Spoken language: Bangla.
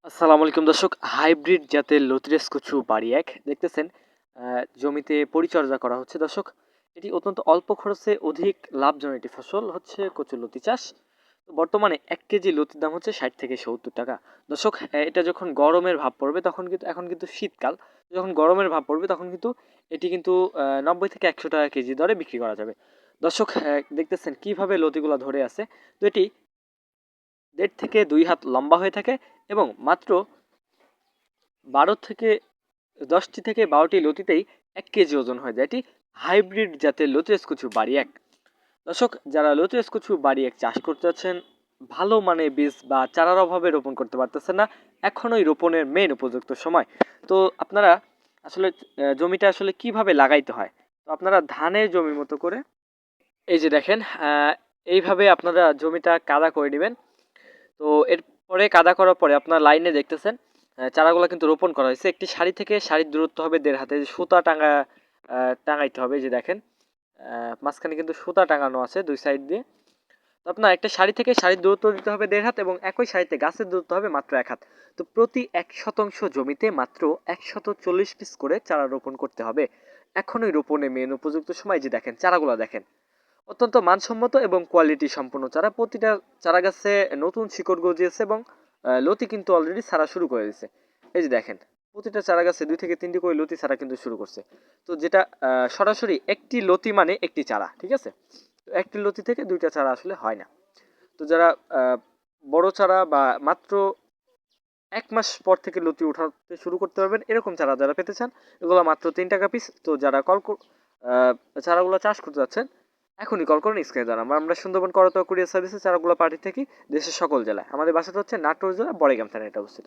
আসসালামু আলাইকুম দর্শক, হাইব্রিড জাতের লতিরাজ কচু বাড়ি এক দেখতেছেন। জমিতে পরিচর্যা করা হচ্ছে দর্শক। এটি অত্যন্ত অল্প খরচে অধিক লাভজনক একটি ফসল হচ্ছে কচু লতি চাষ। তো বর্তমানে ১ কেজি লতির দাম হচ্ছে ৬০ থেকে ৭০ টাকা। দর্শক, এটা যখন গরমের ভাব পড়বে তখন কিন্তু এখন কিন্তু শীতকাল। যখন গরমের ভাব পড়বে তখন কিন্তু এটি কিন্তু ৯০ থেকে ১০০ টাকা কেজি দরে বিক্রি করা যাবে। দর্শক, দেখতেছেন কিভাবে লতিগুলা ধরে আছে। তো এটি ১.৫ থেকে ২ হাত লম্বা হয়ে থাকে এবং মাত্র ১০টি থেকে ১২টি লতিতেই ১ কেজি ওজন হয়ে যায়। এটি হাইব্রিড জাতের লতিরাজ কচু বাড়ি এক। দর্শক, যারা লতিরাজ কচু বাড়ি এক চাষ করতে যাচ্ছেন, ভালো মানের বীজ বা চারার অভাবে রোপণ করতে পারতেছেন না, এখনই রোপণের মেন উপযুক্ত সময়। তো আপনারা আসলে জমিটা আসলে কিভাবে লাগাইতে হয়, তো আপনারা ধানের জমির মতো করে এই যে দেখেন, এইভাবে আপনারা জমিটা কাদা করে নেবেন। তো এরপরে কাদা করার পরে আপনার লাইনে দেখতেছেন চারাগুলো কিন্তু রোপণ করা হয়েছে। একটি সারি থেকে সারির দূরত্ব হবে ১.৫ হাতে। সুতা টাঙাইতে হবে। এই যে দেখেন, মাঝখানে কিন্তু সুতা টাঙানো আছে ২ সাইড দিয়ে। তো আপনার একটা সারি থেকে সারির দূরত্ব দিতে হবে ১.৫ হাত এবং একই সারিতে গাছের দূরত্ব হবে মাত্র ১ হাত। তো প্রতি ১ শতাংশ জমিতে মাত্র ১৪০ পিস করে চারা রোপণ করতে হবে। এখনই রোপণে মেন উপযুক্ত সময়। যে দেখেন চারাগুলো দেখেন, অত্যন্ত মানসম্মত এবং কোয়ালিটি সম্পন্ন চারা। প্রতিটা চারা গাছে নতুন শিকড় গজিয়েছে এবং লতি কিন্তু অলরেডি ছাড়া শুরু করে দিয়েছে। এই যে দেখেন, প্রতিটা চারা গাছে ২ থেকে ৩টি করে লতি ছাড়া কিন্তু শুরু করছে। তো যেটা সরাসরি একটি লতি মানে একটি চারা, ঠিক আছে। তো একটি লতি থেকে ২টা চারা আসলে হয় না। তো যারা বড় চারা বা মাত্র ১ মাস পর থেকে লতি উঠাতে শুরু করতে পারবেন এরকম চারা যারা পেতে চান, এগুলো মাত্র ৩ টাকা পিস। তো যারা চারাগুলো চাষ করতে যাচ্ছেন, এখনই কল করুন স্ক্রিনে দেওয়া নাম্বার। আমরা সুন্দরবন করতোয়া কুরিয়ার সার্ভিসে চারাগুলো পাঠিয়ে থাকি দেশের সকল জেলায়। আমাদের বাসাটা হচ্ছে নাটোর জেলা বড়াইগ্রাম থানায় এটা অবস্থিত।